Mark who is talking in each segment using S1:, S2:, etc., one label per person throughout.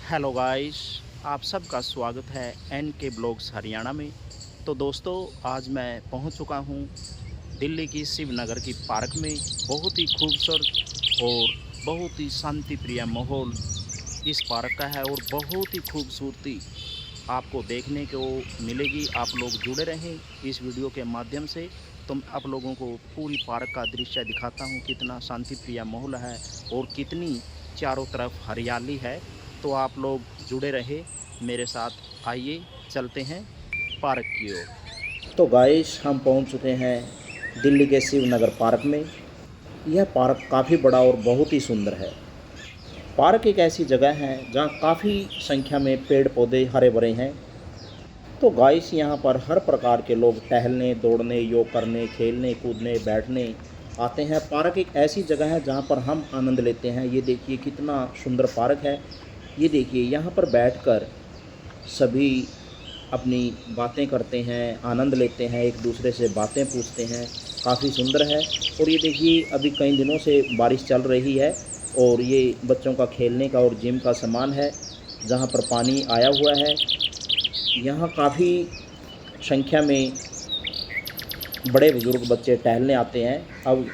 S1: Hello guys, आप सबका स्वागत है एन के ब्लॉग्स हरियाणा में। तो दोस्तों, आज मैं पहुंच चुका हूं दिल्ली की शिवनगर की पार्क में। बहुत ही खूबसूरत और बहुत ही शांति प्रिय माहौल इस पार्क का है और बहुत ही खूबसूरती आपको देखने को मिलेगी। आप लोग जुड़े रहें इस वीडियो के माध्यम से। तो मैं आप लोगों को पूरी पार्क का दृश्य दिखाता हूं, कितना शांति प्रिय माहौल है और कितनी चारों तरफ हरियाली है। तो आप लोग जुड़े रहे मेरे साथ। आइए चलते हैं पार्क की ओर। तो गाइस, हम पहुंच चुके हैं दिल्ली के शिवनगर पार्क में। यह पार्क काफ़ी बड़ा और बहुत ही सुंदर है। पार्क एक ऐसी जगह है जहां काफ़ी संख्या में पेड़ पौधे हरे भरे हैं। तो गाइस, यहाँ पर हर प्रकार के लोग टहलने, दौड़ने, योग करने, खेलने, कूदने, बैठने आते हैं। पार्क एक ऐसी जगह है जहाँ पर हम आनंद लेते हैं। ये देखिए कितना सुंदर पार्क है। ये देखिए, यहाँ पर बैठकर सभी अपनी बातें करते हैं, आनंद लेते हैं, एक दूसरे से बातें पूछते हैं। काफ़ी सुंदर है। और ये देखिए, अभी कई दिनों से बारिश चल रही है और ये बच्चों का खेलने का और जिम का सामान है जहाँ पर पानी आया हुआ है। यहाँ काफ़ी संख्या में बड़े बुज़ुर्ग बच्चे टहलने आते हैं। अब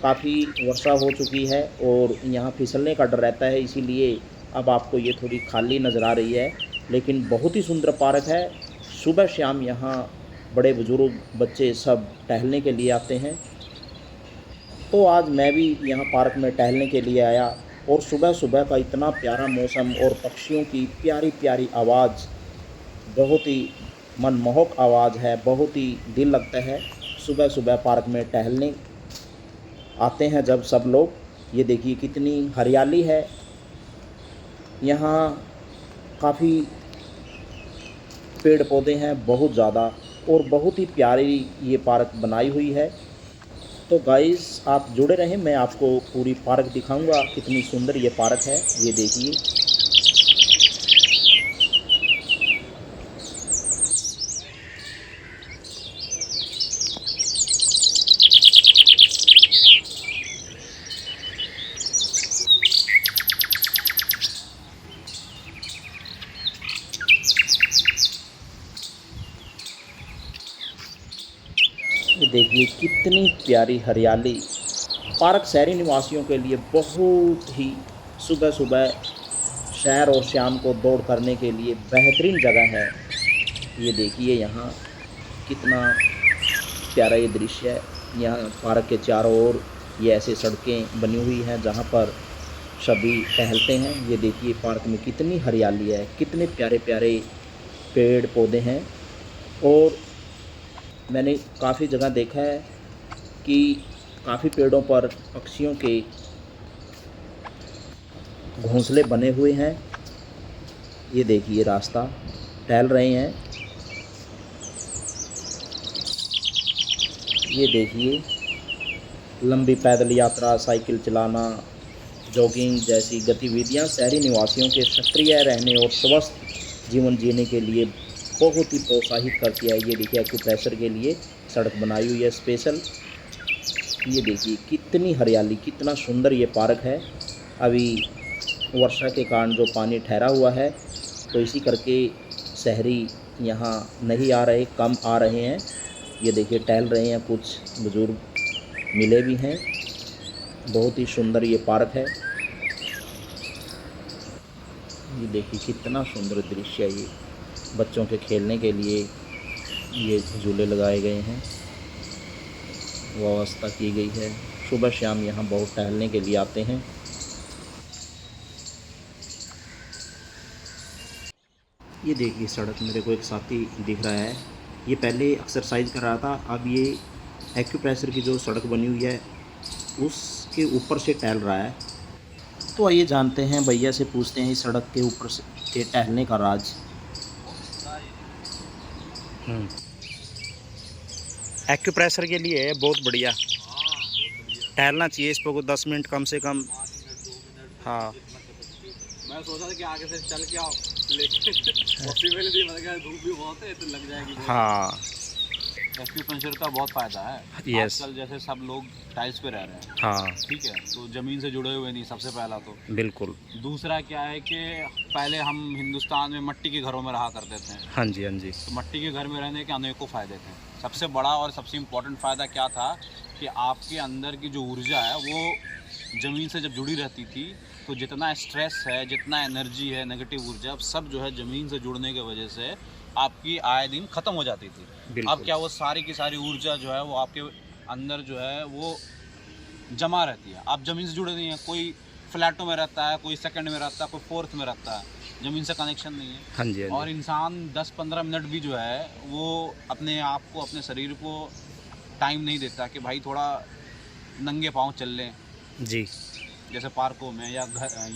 S1: काफ़ी वर्षा हो चुकी है और यहाँ फिसलने का डर रहता है, इसीलिए अब आपको ये थोड़ी खाली नज़र आ रही है। लेकिन बहुत ही सुंदर पार्क है। सुबह शाम यहाँ बड़े बुज़ुर्ग बच्चे सब टहलने के लिए आते हैं। तो आज मैं भी यहाँ पार्क में टहलने के लिए आया और सुबह सुबह का इतना प्यारा मौसम और पक्षियों की प्यारी प्यारी आवाज़, बहुत ही मनमोहक आवाज़ है, बहुत ही दिल लगता है। सुबह सुबह पार्क में टहलने आते हैं जब सब लोग। ये देखिए कितनी हरियाली है। यहाँ काफ़ी पेड़ पौधे हैं, बहुत ज़्यादा, और बहुत ही प्यारी ये पार्क बनाई हुई है। तो गाइस, आप जुड़े रहें, मैं आपको पूरी पार्क दिखाऊंगा। कितनी सुंदर ये पार्क है, ये देखिए। ये देखिए कितनी प्यारी हरियाली। पार्क शहरी निवासियों के लिए बहुत ही, सुबह सुबह सैर और शाम को दौड़ करने के लिए बेहतरीन जगह है। ये देखिए यहाँ कितना प्यारा ये दृश्य है। यहाँ पार्क के चारों ओर ये ऐसे सड़कें बनी हुई हैं जहाँ पर सभी टहलते हैं। ये देखिए पार्क में कितनी हरियाली है, कितने प्यारे प्यारे पेड़ पौधे हैं। और मैंने काफ़ी जगह देखा है कि काफ़ी पेड़ों पर पक्षियों के घोंसले बने हुए हैं। ये देखिए रास्ता टहल रहे हैं। ये देखिए लंबी पैदल यात्रा, साइकिल चलाना, जॉगिंग जैसी गतिविधियां शहरी निवासियों के सक्रिय रहने और स्वस्थ जीवन जीने के लिए बहुत ही प्रोत्साहित करती है। ये देखिए एक्यूप्रेशर के लिए सड़क बनाई हुई है स्पेशल। ये देखिए कितनी हरियाली, कितना सुंदर ये पार्क है। अभी वर्षा के कारण जो पानी ठहरा हुआ है, तो इसी करके शहरी यहाँ नहीं आ रहे, कम आ रहे हैं। ये देखिए टहल रहे हैं, कुछ बुज़ुर्ग मिले भी हैं। बहुत ही सुंदर ये पार्क है। ये देखिए कितना सुंदर दृश्य है। ये बच्चों के खेलने के लिए ये झूले लगाए गए हैं, व्यवस्था की गई है। सुबह शाम यहाँ बहुत टहलने के लिए आते हैं। ये देखिए सड़क, मेरे को एक साथी दिख रहा है। ये पहले एक्सरसाइज कर रहा था, अब ये एक्यूप्रेशर की जो सड़क बनी हुई है उसके ऊपर से टहल रहा है। तो आइए जानते हैं, भैया से पूछते हैं इस सड़क के ऊपर से के टहलने का राज। एक्यूप्रेशर के लिए है, बहुत बढ़िया। टहलना चाहिए इस पर 10 मिनट कम से कम।
S2: 5 मिनट।
S1: हाँ,
S2: मैं सोचा था कि आगे से चल के आओ, लेकिन पॉसिबल नहीं, मैंने कहा धूप भी बहुत है तो लग जाएगी।
S1: हाँ।
S2: एक्यूपंक्चर का बहुत फ़ायदा है।
S1: यस।
S2: आजकल जैसे सब लोग टाइल्स पे रह रहे हैं,
S1: हाँ
S2: ठीक है, तो ज़मीन से जुड़े हुए नहीं, सबसे पहला तो।
S1: बिल्कुल।
S2: दूसरा क्या है कि पहले हम हिंदुस्तान में मिट्टी के घरों में रहा करते थे,
S1: हाँ जी, हाँ जी।
S2: तो मिट्टी के घर में रहने के अनेकों फ़ायदे थे। सबसे बड़ा और सबसे इम्पोर्टेंट फ़ायदा क्या था कि आपके अंदर की जो ऊर्जा है वो ज़मीन से जब जुड़ी रहती थी, तो जितना स्ट्रेस है, जितना एनर्जी है, नेगेटिव ऊर्जा, सब जो है ज़मीन से जुड़ने की वजह से आपकी आए दिन ख़त्म हो जाती थी। अब
S1: बिल्कुल।
S2: क्या वो सारी की सारी ऊर्जा जो है वो आपके अंदर जो है वो जमा रहती है। आप ज़मीन से जुड़े नहीं हैं, कोई फ्लैटों में रहता है, कोई सेकंड में रहता है, कोई फोर्थ में रहता है, ज़मीन से कनेक्शन नहीं है।
S1: हाँ जी, हाँ
S2: और
S1: जी।
S2: इंसान 10-15 मिनट भी जो है वो अपने आप को, अपने शरीर को टाइम नहीं देता कि भाई थोड़ा नंगे पाँव चल लें,
S1: जी।
S2: जैसे पार्कों में या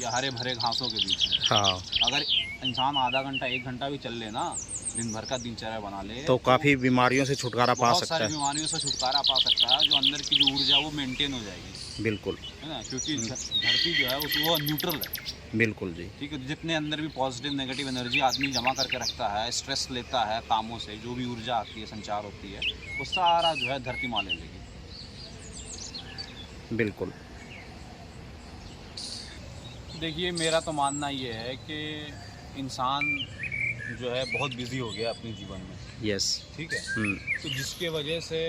S2: हरे भरे घासों के बीच में।
S1: हाँ
S2: अगर इंसान आधा घंटा 1 घंटा भी चल ले ना, दिन भर का दिनचर्या बना ले,
S1: तो काफ़ी बीमारियों से छुटकारा पा
S2: बहुत
S1: सकता
S2: सारी
S1: है।
S2: बीमारियों से छुटकारा पा सकता है। जो अंदर की जो ऊर्जा वो मेंटेन हो जाएगी,
S1: बिल्कुल
S2: है ना, क्योंकि धरती जो है वो न्यूट्रल है,
S1: बिल्कुल जी।
S2: ठीक है। जितने अंदर भी पॉजिटिव नेगेटिव एनर्जी आदमी जमा करके रखता है, स्ट्रेस लेता है कामों से, जो भी ऊर्जा आती है, संचार होती है, वो सारा जो है धरती माँ ले लेगी।
S1: बिल्कुल।
S2: देखिए, मेरा तो मानना ये है कि इंसान जो है बहुत बिजी हो गया अपने जीवन में,
S1: यस।
S2: ठीक है, तो जिसके वजह से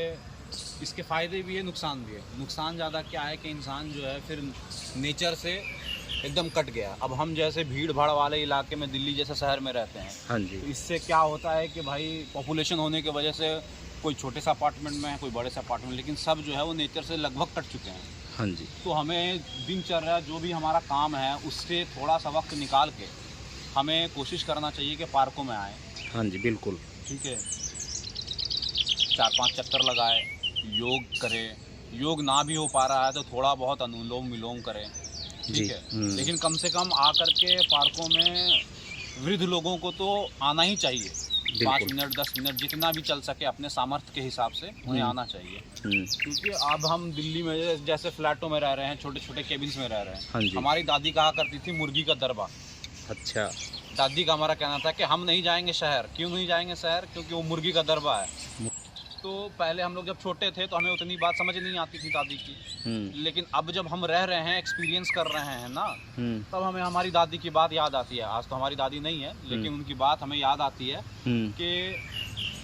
S2: इसके फ़ायदे भी है, नुकसान भी है। नुकसान ज़्यादा क्या है कि इंसान जो है फिर नेचर से एकदम कट गया। अब हम जैसे भीड़ भाड़ वाले इलाके में, दिल्ली जैसे शहर में रहते हैं,
S1: हाँ जी।
S2: तो इससे क्या होता है कि भाई पॉपुलेशन होने की वजह से कोई छोटे सा अपार्टमेंट में है, कोई बड़े सा अपार्टमेंट, लेकिन सब जो है वो नेचर से लगभग कट चुके हैं।
S1: हाँ जी।
S2: तो हमें दिनचर्या जो भी हमारा काम है उससे थोड़ा सा वक्त निकाल के हमें कोशिश करना चाहिए कि पार्कों में आए,
S1: हाँ जी बिल्कुल।
S2: ठीक है, 4-5 चक्कर लगाए, योग करें। योग ना भी हो पा रहा है तो थोड़ा बहुत अनुलोम विलोम करें,
S1: जी।
S2: ठीक है, लेकिन कम से कम आकर के पार्कों में वृद्ध लोगों को तो आना ही चाहिए। 5 मिनट 10 मिनट जितना भी चल सके अपने सामर्थ्य के हिसाब से उन्हें आना चाहिए। क्योंकि अब हम दिल्ली में जैसे फ्लैटों में रह रहे हैं, छोटे छोटे केबिन्स में रह रहे हैं।
S1: हाँ जी।
S2: हमारी दादी कहा करती थी मुर्गी का दरबा।
S1: अच्छा।
S2: दादी का हमारा कहना था कि हम नहीं जाएंगे शहर। क्यों नहीं जाएंगे शहर? क्योंकि वो मुर्गी का दरबा है। तो पहले हम लोग जब छोटे थे तो हमें उतनी बात समझ नहीं आती थी दादी की, लेकिन अब जब हम रह रहे हैं, एक्सपीरियंस कर रहे हैं ना, तब हमें हमारी दादी की बात याद आती है। आज तो हमारी दादी नहीं है, लेकिन उनकी बात हमें याद आती है कि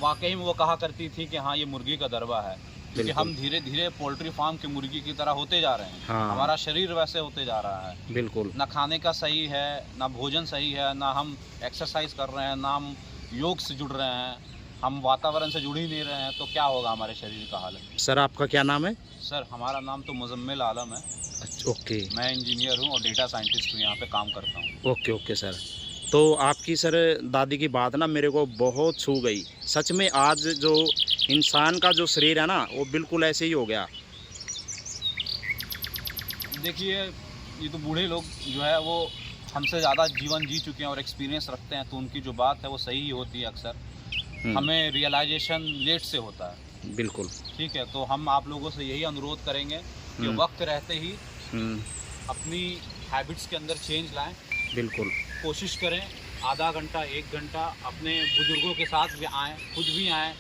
S2: वाकई में वो कहा करती थी कि हाँ ये मुर्गी का दरबा है। क्योंकि हम धीरे धीरे पोल्ट्री फार्म के मुर्गी की तरह होते जा रहे हैं।
S1: हाँ।
S2: हमारा शरीर वैसे होते जा रहा है,
S1: बिल्कुल।
S2: ना खाने का सही है, ना भोजन सही है, ना हम एक्सरसाइज कर रहे हैं, ना हम योग से जुड़ रहे हैं, हम वातावरण से जुड़ ही नहीं रहे हैं, तो क्या होगा हमारे शरीर का हाल?
S1: सर आपका क्या नाम है?
S2: सर हमारा नाम तो मुजम्मिल आलम है।
S1: अच्छा, ओके।
S2: मैं इंजीनियर हूँ और डेटा साइंटिस्ट हूँ, यहाँ पे काम करता हूँ।
S1: Okay okay sir. तो आपकी सर दादी की बात ना मेरे को बहुत छू गई। सच में आज जो इंसान का जो शरीर है ना वो बिल्कुल ऐसे ही हो गया।
S2: देखिए, ये तो बूढ़े लोग जो है वो हमसे ज़्यादा जीवन जी चुके हैं और एक्सपीरियंस रखते हैं, तो उनकी जो बात है वो सही होती है। अक्सर हमें रियलाइजेशन लेट से होता है।
S1: बिल्कुल।
S2: ठीक है, तो हम आप लोगों से यही अनुरोध करेंगे कि वक्त रहते ही अपनी हैबिट्स के अंदर चेंज लाएं।
S1: बिल्कुल।
S2: कोशिश करें आधा घंटा 1 घंटा अपने बुजुर्गों के साथ भी आएँ, खुद भी आएँ,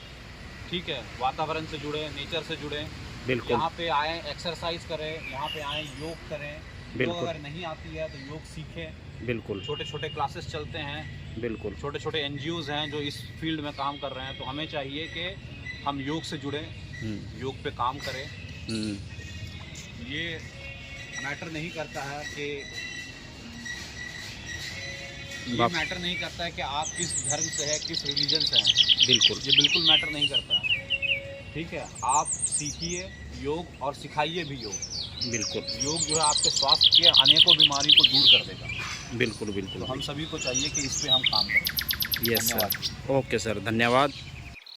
S2: ठीक है, वातावरण से जुड़े, नेचर से जुड़े,
S1: बिल्कुल।
S2: यहाँ पे आएँ, एक्सरसाइज करें, यहाँ पे आएँ, योग करें। योग अगर नहीं आती है तो योग सीखें।
S1: बिल्कुल।
S2: छोटे छोटे क्लासेस चलते हैं,
S1: बिल्कुल।
S2: छोटे छोटे NGOs हैं जो इस फील्ड में काम कर रहे हैं, तो हमें चाहिए कि हम योग से जुड़ें, योग पे काम करें। ये मैटर नहीं करता है कि मैटर नहीं करता है कि आप किस धर्म से हैं, किस रिलीजन से हैं।
S1: बिल्कुल।
S2: ये बिल्कुल मैटर नहीं करता है, ठीक है। आप सीखिए योग और सिखाइए भी योग।
S1: बिल्कुल।
S2: योग जो है आपके स्वास्थ्य के अनेकों बीमारी को दूर कर देगा।
S1: बिल्कुल बिल्कुल।
S2: तो हम सभी को चाहिए कि इस पे हम काम करें।
S1: Yes sir. ओके सर, धन्यवाद।